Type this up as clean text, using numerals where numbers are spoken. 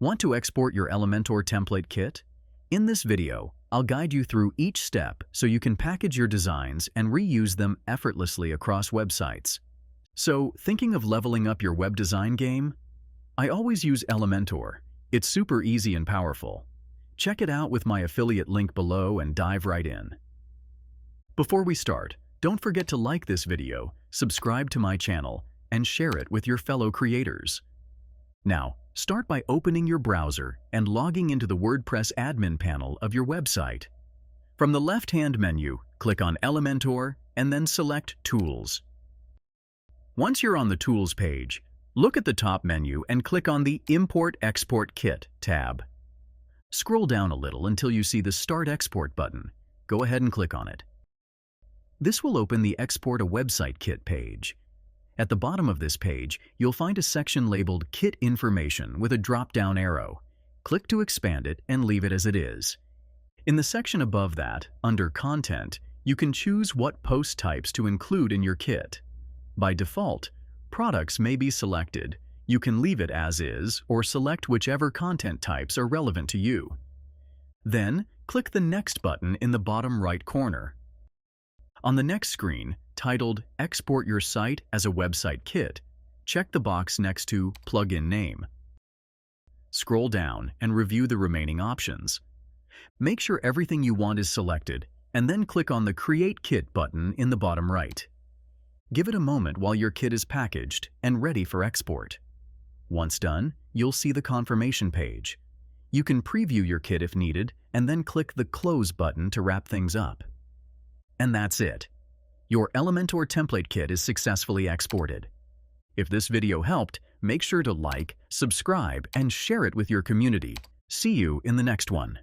Want to export your Elementor Template Kit? In this video, I'll guide you through each step so you can package your designs and reuse them effortlessly across websites. So, thinking of leveling up your web design game? I always use Elementor. It's super easy and powerful. Check it out with my affiliate link below and dive right in. Before we start, don't forget to like this video, subscribe to my channel, and share it with your fellow creators. Now, start by opening your browser and logging into the WordPress admin panel of your website. From the left-hand menu, click on Elementor and then select Tools. Once you're on the Tools page, look at the top menu and click on the Import-Export Kit tab. Scroll down a little until you see the Start Export button. Go ahead and click on it. This will open the Export a Website Kit page. At the bottom of this page, you'll find a section labeled Kit Information with a drop-down arrow. Click to expand it and leave it as it is. In the section above that, under Content, you can choose what post types to include in your kit. By default, products may be selected. You can leave it as is or select whichever content types are relevant to you. Then, click the Next button in the bottom right corner. On the next screen, titled Export Your Site as a Website Kit, check the box next to Plugin Name. Scroll down and review the remaining options. Make sure everything you want is selected, and then click on the Create Kit button in the bottom right. Give it a moment while your kit is packaged and ready for export. Once done, you'll see the confirmation page. You can preview your kit if needed, and then click the Close button to wrap things up. And that's it. Your Elementor Template Kit is successfully exported. If this video helped, make sure to like, subscribe, and share it with your community. See you in the next one.